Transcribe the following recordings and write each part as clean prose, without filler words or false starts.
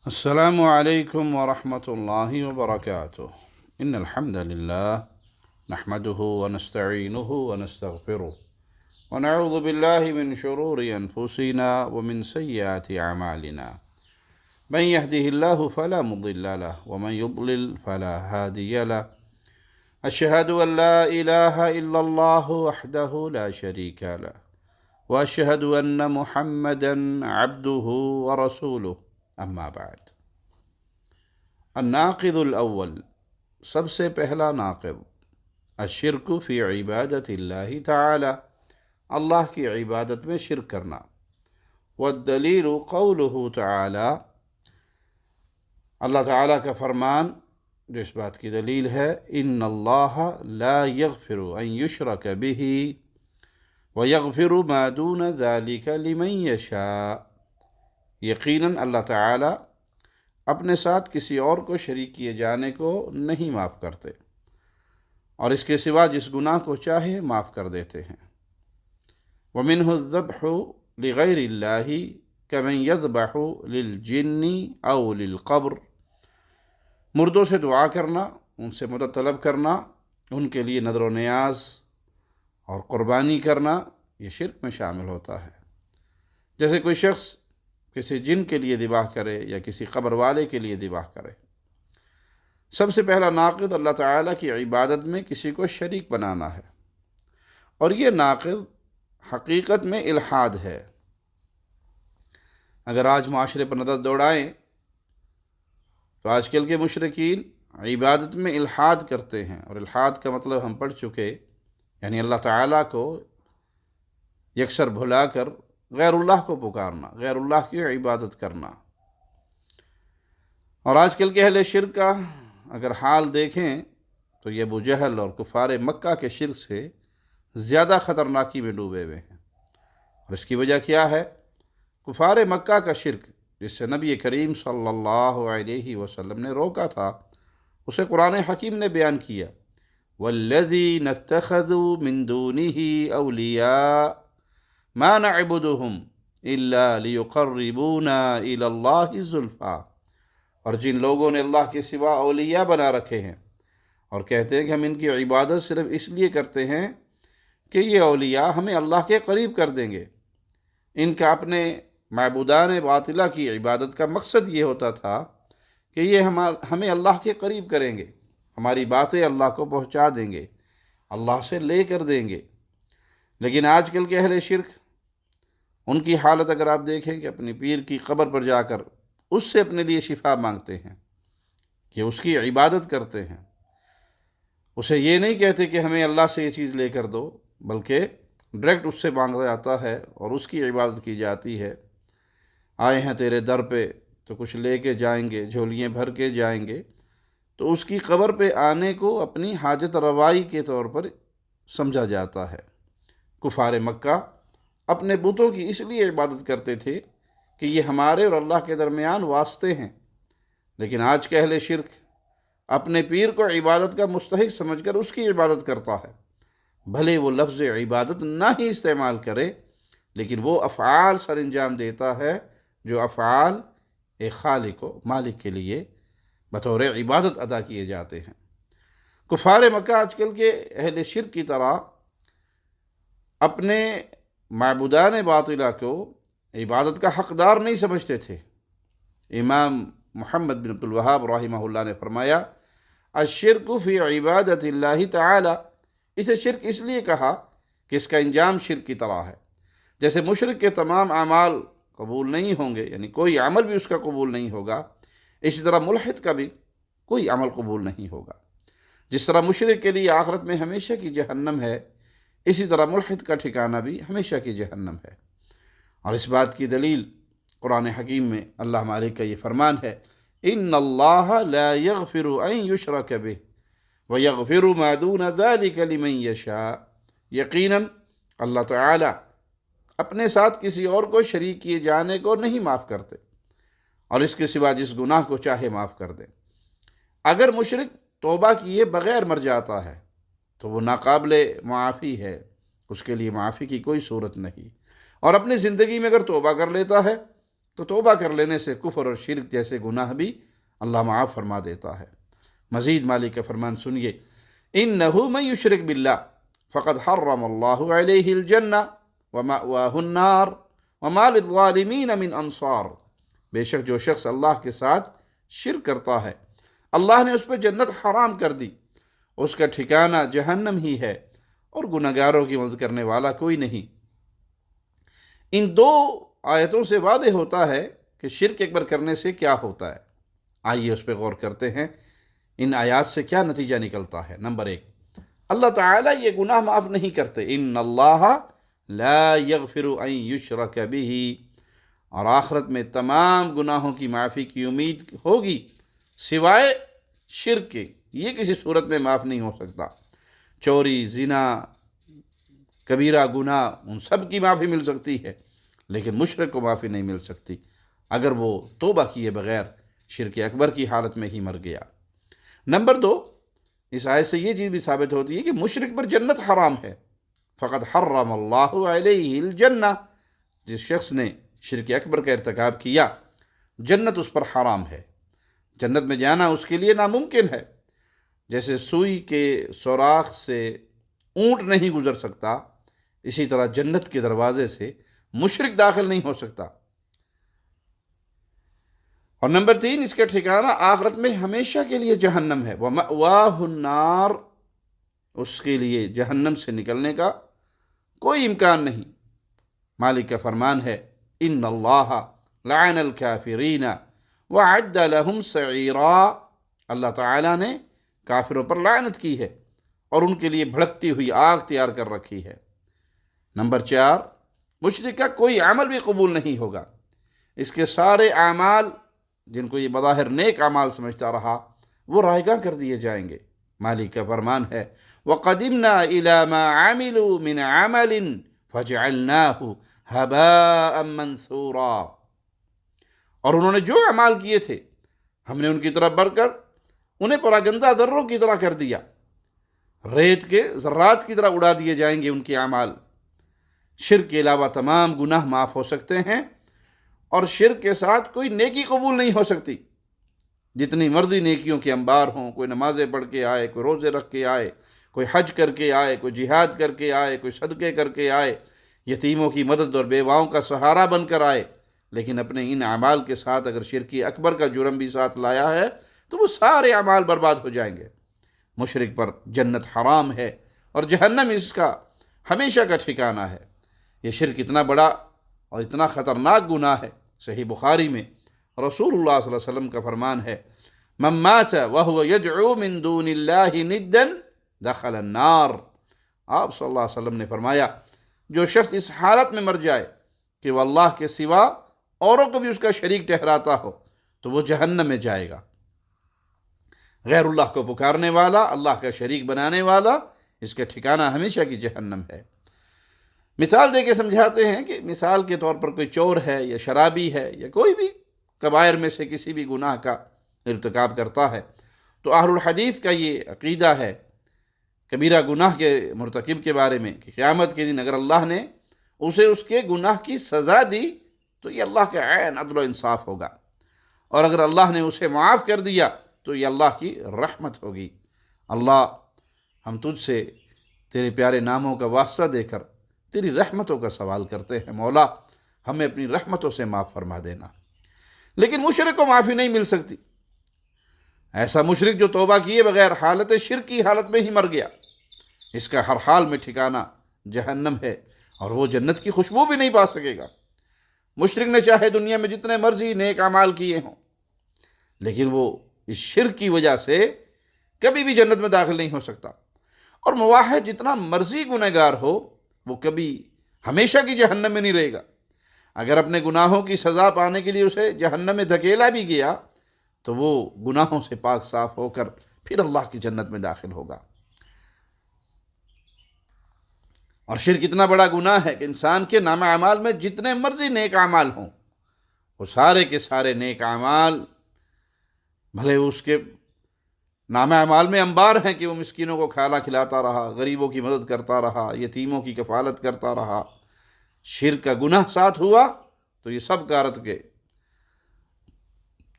السلام عليكم ورحمة الله وبركاته. إن الحمد لله نحمده ونستعينه ونستغفره ونعوذ بالله من شرور أنفسنا ومن سيئات أعمالنا. من يهده الله فلا مضل له ومن يضلل فلا هادي له. أشهد أن لا إله إلا الله وحده لا شريك له وأشهد أن محمدا عبده ورسوله. اما بعد، الناقض الاول، سب سے پہلا ناقض، الشرک فی عبادت اللہ تعالی، اللہ کی عبادت میں شرک کرنا. والدلیل قولہ تعالی، اللہ تعالیٰ کا فرمان جو اس بات کی دلیل ہے، ان اللہ لا یغفر ان یشرک بہ ویغفر ما دون ذلک لمن یشاء. یقیناً اللہ تعالیٰ اپنے ساتھ کسی اور کو شریک کیے جانے کو نہیں معاف کرتے اور اس کے سوا جس گناہ کو چاہے معاف کر دیتے ہیں. وَمِنْهُ الذَّبْحُ لِغَيْرِ اللَّهِ كَمَنْ يَذْبَحُ لِلْجِنِّ أَوْ لِلْقَبْرِ. مردوں سے دعا کرنا، ان سے مدد طلب کرنا، ان کے لیے نذر و نیاز اور قربانی کرنا، یہ شرک میں شامل ہوتا ہے. جیسے کوئی شخص کسی جن کے لیے ذبح کرے یا کسی قبر والے کے لیے ذبح کرے. سب سے پہلا ناقض اللہ تعالیٰ کی عبادت میں کسی کو شریک بنانا ہے، اور یہ ناقض حقیقت میں الحاد ہے. اگر آج معاشرے پر نظر دوڑائیں تو آج کل کے مشرکین عبادت میں الحاد کرتے ہیں، اور الحاد کا مطلب ہم پڑھ چکے، یعنی اللہ تعالیٰ کو یکسر بھلا کر غیر اللہ کو پکارنا، غیر اللہ کی عبادت کرنا. اور آج کل کے اہل شرک کا اگر حال دیکھیں تو یہ ابو جہل اور کفار مکہ کے شرک سے زیادہ خطرناکی میں ڈوبے ہوئے ہیں. اور اس کی وجہ کیا ہے؟ کفار مکہ کا شرک جس سے نبی کریم صلی اللہ علیہ وسلم نے روکا تھا، اسے قرآن حکیم نے بیان کیا. والذین اتخذوا من دونه اولیاء ما نعبدهم الا لیقربونا الی اللہ زلفا. اور جن لوگوں نے اللہ کے سوا اولیاء بنا رکھے ہیں اور کہتے ہیں کہ ہم ان کی عبادت صرف اس لیے کرتے ہیں کہ یہ اولیاء ہمیں اللہ کے قریب کر دیں گے. ان کا اپنے معبودان باطلہ کی عبادت کا مقصد یہ ہوتا تھا کہ یہ ہمیں اللہ کے قریب کریں گے، ہماری باتیں اللہ کو پہنچا دیں گے، اللہ سے لے کر دیں گے. لیکن آج کل کے اہل شرک، ان کی حالت اگر آپ دیکھیں کہ اپنی پیر کی قبر پر جا کر اس سے اپنے لیے شفا مانگتے ہیں، کہ اس کی عبادت کرتے ہیں. اسے یہ نہیں کہتے کہ ہمیں اللہ سے یہ چیز لے کر دو، بلکہ ڈائریکٹ اس سے مانگا جاتا ہے اور اس کی عبادت کی جاتی ہے. آئے ہیں تیرے در پہ تو کچھ لے کے جائیں گے، جھولیاں بھر کے جائیں گے. تو اس کی قبر پہ آنے کو اپنی حاجت روائی کے طور پر سمجھا جاتا ہے. کفار مکہ اپنے بتوں کی اس لیے عبادت کرتے تھے کہ یہ ہمارے اور اللہ کے درمیان واسطے ہیں. لیکن آج کے اہل شرک اپنے پیر کو عبادت کا مستحق سمجھ کر اس کی عبادت کرتا ہے، بھلے وہ لفظ عبادت نہ ہی استعمال کرے، لیکن وہ افعال سر انجام دیتا ہے جو افعال ایک خالق و مالک کے لیے بطور عبادت ادا کیے جاتے ہیں. کفار مکہ آج کل کے اہل شرک کی طرح اپنے معبودان باطلہ کو عبادت کا حقدار نہیں سمجھتے تھے. امام محمد بن عبد الوہاب رحمہ اللہ نے فرمایا، الشرک فی عبادت اللہ تعالی. اسے شرک اس لیے کہا کہ اس کا انجام شرک کی طرح ہے. جیسے مشرک کے تمام اعمال قبول نہیں ہوں گے، یعنی کوئی عمل بھی اس کا قبول نہیں ہوگا، اسی طرح ملحد کا بھی کوئی عمل قبول نہیں ہوگا. جس طرح مشرک کے لیے آخرت میں ہمیشہ کی جہنم ہے، اسی طرح ملحد کا ٹھکانہ بھی ہمیشہ کی جہنم ہے. اور اس بات کی دلیل قرآن حکیم میں اللہ مالک کا یہ فرمان ہے، ان اللہ لا یغفر ان یشرک بہ ویغفر ما دون ذلک لمن یشاء. یقیناً اللہ تعالی اپنے ساتھ کسی اور کو شریک کیے جانے کو نہیں معاف کرتے اور اس کے سوا جس گناہ کو چاہے معاف کر دیں. اگر مشرک توبہ کیے بغیر مر جاتا ہے تو وہ ناقابل معافی ہے، اس کے لیے معافی کی کوئی صورت نہیں. اور اپنی زندگی میں اگر توبہ کر لیتا ہے تو توبہ کر لینے سے کفر اور شرک جیسے گناہ بھی اللہ معاف فرما دیتا ہے۔ مزید مالک کا فرمان سنیے، اِنَّهُ مَن يُشْرِكْ بِاللَّهِ فَقَدْ حَرَّمَ اللَّهُ عَلَيْهِ الْجَنَّةَ وَمَأْوَاهُ النَّارُ وَمَا لِلظَّالِمِينَ مِنْ أَنصَارٍ۔ بے شک جو شخص اللہ کے ساتھ شرک کرتا ہے، اللہ نے اس پہ جنت حرام کر دی، اس کا ٹھکانہ جہنم ہی ہے، اور گناہگاروں کی مدد کرنے والا کوئی نہیں۔ ان دو آیتوں سے واضح ہوتا ہے کہ شرک اکبر کرنے سے کیا ہوتا ہے۔ آئیے اس پہ غور کرتے ہیں، ان آیات سے کیا نتیجہ نکلتا ہے۔ نمبر 1، اللہ تعالیٰ یہ گناہ معاف نہیں کرتے، ان اللہ لا یغفر ان یشرک بہ، اور آخرت میں تمام گناہوں کی معافی کی امید ہوگی سوائے شرک کے، یہ کسی صورت میں معاف نہیں ہو سکتا۔ چوری، زنا، کبیرہ گناہ، ان سب کی معافی مل سکتی ہے، لیکن مشرک کو معافی نہیں مل سکتی اگر وہ توبہ کیے بغیر شرک اکبر کی حالت میں ہی مر گیا۔ نمبر 2، اس آیت سے یہ چیز بھی ثابت ہوتی ہے کہ مشرک پر جنت حرام ہے۔ فقد حرم اللہ علیہ الجنہ، جس شخص نے شرک اکبر کا ارتکاب کیا جنت اس پر حرام ہے، جنت میں جانا اس کے لیے ناممکن ہے۔ جیسے سوئی کے سوراخ سے اونٹ نہیں گزر سکتا، اسی طرح جنت کے دروازے سے مشرک داخل نہیں ہو سکتا۔ اور نمبر 3، اس کا ٹھکانہ آخرت میں ہمیشہ کے لیے جہنم ہے، وَمَأْوَاهُ النَّارُ، اس کے لیے جہنم سے نکلنے کا کوئی امکان نہیں۔ مالک کا فرمان ہے، ان اللہ لعن الکافرین وعد لهم سعیرا، اللہ تعالیٰ نے کافروں پر لعنت کی ہے اور ان کے لیے بھڑکتی ہوئی آگ تیار کر رکھی ہے۔ نمبر 4، مشرک کا کوئی عمل بھی قبول نہیں ہوگا، اس کے سارے اعمال جن کو یہ بظاہر نیک اعمال سمجھتا رہا وہ رائے گاں کر دیے جائیں گے۔ مالک کا فرمان ہے، وَقَدِمْنَا إِلَى مَا عَمِلُوا مِنْ عَمَلٍ فَجْعَلْنَاهُ هَبَاءً مَنْثُورًا، اور انہوں نے جو اعمال کیے تھے ہم نے ان کی طرف بڑھ کر انہیں پراگندہ ذروں کی طرح کر دیا، ریت کے ذرات کی طرح اڑا دیے جائیں گے ان کے اعمال۔ شرک کے علاوہ تمام گناہ معاف ہو سکتے ہیں، اور شرک کے ساتھ کوئی نیکی قبول نہیں ہو سکتی، جتنی مرضی نیکیوں کے انبار ہوں، کوئی نمازیں پڑھ کے آئے، کوئی روزے رکھ کے آئے، کوئی حج کر کے آئے، کوئی جہاد کر کے آئے، کوئی صدقے کر کے آئے، یتیموں کی مدد اور بیواؤں کا سہارا بن کر آئے، لیکن اپنے ان اعمال کے ساتھ اگر شرک اکبر کا جرم بھی ساتھ لایا ہے تو وہ سارے اعمال برباد ہو جائیں گے۔ مشرک پر جنت حرام ہے اور جہنم اس کا ہمیشہ کا ٹھکانہ ہے۔ یہ شرک اتنا بڑا اور اتنا خطرناک گناہ ہے، صحیح بخاری میں رسول اللہ صلی اللہ علیہ وسلم کا فرمان ہے، من مات وهو يدعو من دون اللہ ندا دخل النار۔ آپ صلی اللہ علیہ وسلم نے فرمایا، جو شخص اس حالت میں مر جائے کہ وہ اللہ کے سوا اوروں کو بھی اس کا شریک ٹھہراتا ہو تو وہ جہنم میں جائے گا۔ غیر اللہ کو پکارنے والا، اللہ کا شریک بنانے والا، اس کا ٹھکانہ ہمیشہ کی جہنم ہے۔ مثال دے کے سمجھاتے ہیں کہ مثال کے طور پر کوئی چور ہے یا شرابی ہے یا کوئی بھی کبائر میں سے کسی بھی گناہ کا ارتکاب کرتا ہے، تو اہل الحدیث کا یہ عقیدہ ہے کبیرہ گناہ کے مرتکب کے بارے میں کہ قیامت کے دن اگر اللہ نے اسے اس کے گناہ کی سزا دی تو یہ اللہ کا عین عدل و انصاف ہوگا، اور اگر اللہ نے اسے معاف کر دیا تو یہ اللہ کی رحمت ہوگی۔ اللہ، ہم تجھ سے تیرے پیارے ناموں کا واسطہ دے کر تیری رحمتوں کا سوال کرتے ہیں، مولا ہمیں اپنی رحمتوں سے معاف فرما دینا۔ لیکن مشرک کو معافی نہیں مل سکتی۔ ایسا مشرک جو توبہ کیے بغیر حالت شرک کی حالت میں ہی مر گیا، اس کا ہر حال میں ٹھکانہ جہنم ہے، اور وہ جنت کی خوشبو بھی نہیں پا سکے گا۔ مشرک نے چاہے دنیا میں جتنے مرضی نیک اعمال کیے ہوں، لیکن وہ اس شرک کی وجہ سے کبھی بھی جنت میں داخل نہیں ہو سکتا۔ اور موحد جتنا مرضی گنہگار ہو، وہ کبھی ہمیشہ کی جہنم میں نہیں رہے گا۔ اگر اپنے گناہوں کی سزا پانے کے لیے اسے جہنم میں دھکیلا بھی گیا تو وہ گناہوں سے پاک صاف ہو کر پھر اللہ کی جنت میں داخل ہوگا۔ اور شرک اتنا بڑا گناہ ہے کہ انسان کے نام اعمال میں جتنے مرضی نیک اعمال ہوں، وہ سارے کے سارے نیک اعمال، بھلے اس کے نام اعمال میں انبار ہیں کہ وہ مسکینوں کو کھانا کھلاتا رہا، غریبوں کی مدد کرتا رہا، یتیموں کی کفالت کرتا رہا، شرک کا گناہ ساتھ ہوا تو یہ سب غارت کے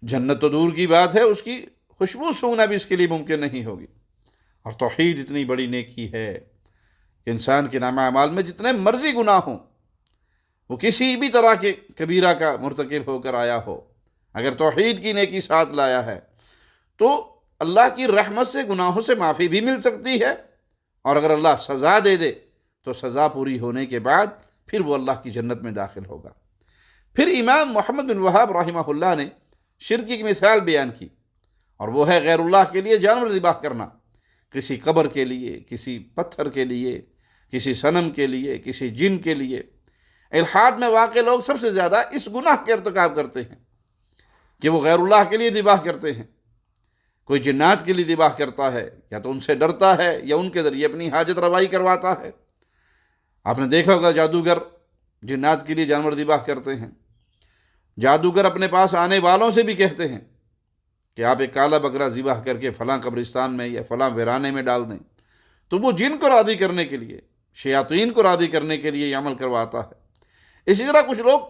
جنت تو دور کی بات ہے، اس کی خوشبو سونگنا بھی اس کے لیے ممکن نہیں ہوگی۔ اور توحید اتنی بڑی نیکی ہے کہ انسان کے نامہ اعمال میں جتنے مرضی گناہ ہوں، وہ کسی بھی طرح کے کبیرہ کا مرتکب ہو کر آیا ہو، اگر توحید کی نیکی ساتھ لایا ہے تو اللہ کی رحمت سے گناہوں سے معافی بھی مل سکتی ہے، اور اگر اللہ سزا دے دے تو سزا پوری ہونے کے بعد پھر وہ اللہ کی جنت میں داخل ہوگا۔ پھر امام محمد بن وہاب رحمہ اللہ نے شرک کی ایک مثال بیان کی، اور وہ ہے غیر اللہ کے لیے جانور ذبح کرنا، کسی قبر کے لیے، کسی پتھر کے لیے، کسی صنم کے لیے، کسی جن کے لیے۔ الحاد میں واقع لوگ سب سے زیادہ اس گناہ کے ارتکاب کرتے ہیں کہ وہ غیر اللہ کے لیے ذبح کرتے ہیں۔ کوئی جنات کے لیے ذبح کرتا ہے، یا تو ان سے ڈرتا ہے یا ان کے ذریعے اپنی حاجت روائی کرواتا ہے۔ آپ نے دیکھا ہوگا جادوگر جنات کے لیے جانور ذبح کرتے ہیں۔ جادوگر اپنے پاس آنے والوں سے بھی کہتے ہیں کہ آپ ایک کالا بکرا ذبح کر کے فلاں قبرستان میں یا فلاں ویرانے میں ڈال دیں، تو وہ جن کو راضی کرنے کے لیے، شیاطین کو راضی کرنے کے لیے یہ عمل کرواتا ہے۔ اسی طرح کچھ لوگ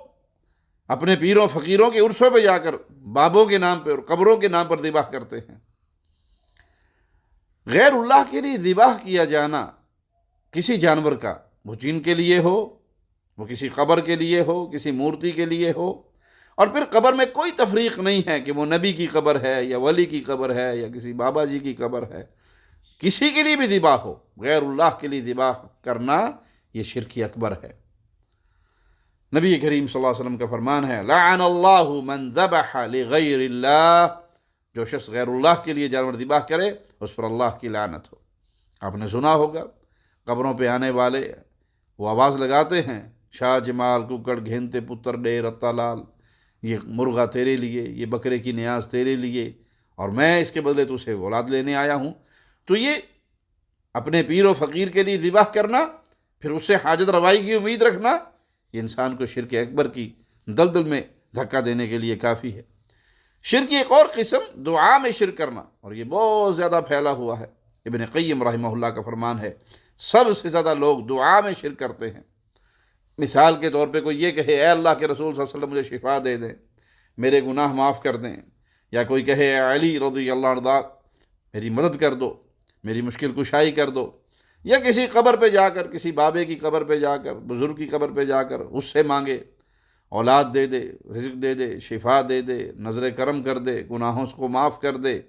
اپنے پیروں فقیروں کے عرصوں پہ جا کر بابوں کے نام پہ اور قبروں کے نام پر ذبح کرتے ہیں۔ غیر اللہ کے لیے ذبح کیا جانا کسی جانور کا، وہ جن کے لیے ہو، وہ کسی قبر کے لیے ہو، کسی مورتی کے لیے ہو، اور پھر قبر میں کوئی تفریق نہیں ہے کہ وہ نبی کی قبر ہے یا ولی کی قبر ہے یا کسی بابا جی کی قبر ہے، کسی کے لیے بھی ذبح ہو، غیر اللہ کے لیے ذبح کرنا یہ شرک اکبر ہے۔ نبی کریم صلی اللہ علیہ وسلم کا فرمان ہے، لعن اللہ من ذبح لغیر اللہ، جو شخص غیر اللہ کے لیے جانور ذبح کرے اس پر اللہ کی لعنت ہو۔ آپ نے سنا ہوگا قبروں پہ آنے والے وہ آواز لگاتے ہیں، شاہ جمال ککڑ گھینتے پتر ڈے رتا لال، یہ مرغا تیرے لیے، یہ بکرے کی نیاز تیرے لیے، اور میں اس کے بدلے تجھ سے اولاد لینے آیا ہوں۔ تو یہ اپنے پیر و فقیر کے لیے ذبح کرنا، پھر اس سے حاجت روائی کی امید رکھنا، یہ انسان کو شرک اکبر کی دلدل میں دھکا دینے کے لیے کافی ہے۔ شرک کی ایک اور قسم دعا میں شرک کرنا، اور یہ بہت زیادہ پھیلا ہوا ہے۔ ابن قیم رحمہ اللہ کا فرمان ہے، سب سے زیادہ لوگ دعا میں شرک کرتے ہیں۔ مثال کے طور پہ کوئی یہ کہے، اے اللہ کے رسول صلی اللہ علیہ وسلم مجھے شفا دے دیں، میرے گناہ معاف کر دیں، یا کوئی کہے اے علی رضی اللہ عنہ میری مدد کر دو، میری مشکل کشائی کر دو، یا کسی قبر پہ جا کر، کسی بابے کی قبر پہ جا کر، بزرگ کی قبر پہ جا کر اس سے مانگے اولاد دے دے، رزق دے دے، شفا دے دے، نظر کرم کر دے، گناہوں کو معاف کر دے،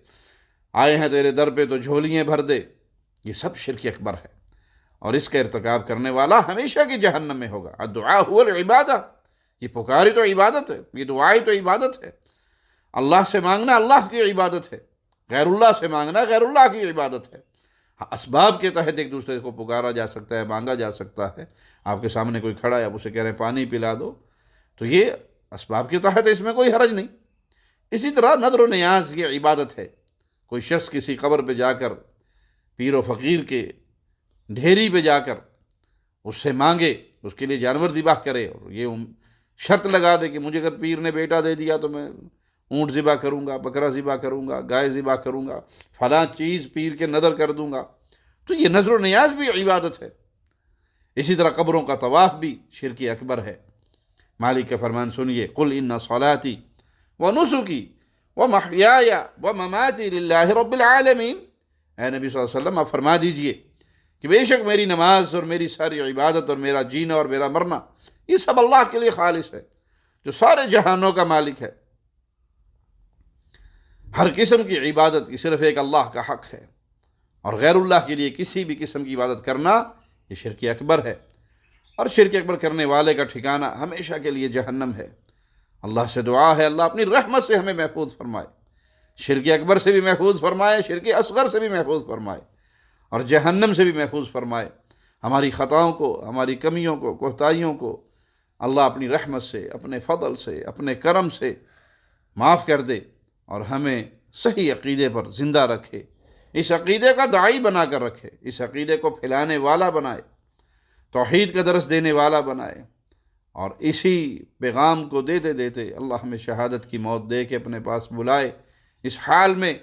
آئے ہیں تیرے در پہ تو جھولیاں بھر دے، یہ سب شرک اکبر ہے، اور اس کا ارتکاب کرنے والا ہمیشہ کی جہنم میں ہوگا۔ الدعاء هو العبادہ، یہ پکاری تو عبادت ہے، یہ دعائی تو عبادت ہے۔ اللہ سے مانگنا اللہ کی عبادت ہے، غیر اللہ سے مانگنا غیر اللہ کی عبادت ہے۔ اسباب کے تحت ایک دوسرے کو پکارا جا سکتا ہے، مانگا جا سکتا ہے۔ آپ کے سامنے کوئی کھڑا ہے، آپ اسے کہہ رہے ہیں پانی پلا دو، تو یہ اسباب کے تحت ہے، اس میں کوئی حرج نہیں۔ اسی طرح نذر و نیاز یہ عبادت ہے۔ کوئی شخص کسی قبر پہ جا کر، پیر و فقیر کے ڈھیری پہ جا کر اس سے مانگے، اس کے لیے جانور ذبح کرے، اور یہ شرط لگا دے کہ مجھے اگر پیر نے بیٹا دے دیا تو میں اونٹ ذبح کروں گا، بکرا ذبح کروں گا، گائے ذبح کروں گا، فلاں چیز پیر کے نذر کر دوں گا، تو یہ نذر و نیاز بھی عبادت ہے۔ اسی طرح قبروں کا طواف بھی شرک اکبر ہے۔ مالک کا فرمان سنیے، قل ان صلاتی ونسکی ومحیای ومماتی للہ رب العالمین، اے نبی صلی اللہ علیہ وسلم آپ فرما دیجئے کہ بے شک میری نماز اور میری ساری عبادت اور میرا جینا اور میرا مرنا یہ سب اللہ کے لیے خالص ہے، جو سارے جہانوں کا مالک ہے۔ ہر قسم کی عبادت کی صرف ایک اللہ کا حق ہے، اور غیر اللہ کے لیے کسی بھی قسم کی عبادت کرنا یہ شرک اکبر ہے، اور شرک اکبر کرنے والے کا ٹھکانہ ہمیشہ کے لیے جہنم ہے۔ اللہ سے دعا ہے اللہ اپنی رحمت سے ہمیں محفوظ فرمائے، شرک اکبر سے بھی محفوظ فرمائے، شرک اصغر سے بھی محفوظ فرمائے، اور جہنم سے بھی محفوظ فرمائے۔ ہماری خطاؤں کو، ہماری کمیوں کو، کوتاہیوں کو اللہ اپنی رحمت سے، اپنے فضل سے، اپنے کرم سے معاف کر دے، اور ہمیں صحیح عقیدے پر زندہ رکھے، اس عقیدے کا داعی بنا کر رکھے، اس عقیدے کو پھیلانے والا بنائے، توحید کا درس دینے والا بنائے، اور اسی پیغام کو دیتے دیتے اللہ ہمیں شہادت کی موت دے کے اپنے پاس بلائے، اس حال میں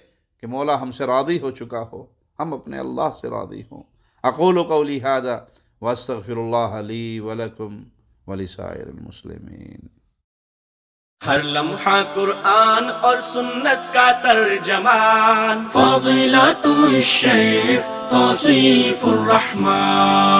کہ مولا ہم سے راضی ہو چکا ہو، ہم اپنے اللہ سے راضی ہوں۔ اقول قولی ھذا واستغفر اللہ لی ولکم ولسائر المسلمین۔ ہر لمحہ قرآن اور سنت کا ترجمان، فضیلت الشیخ توصیف الرحمان۔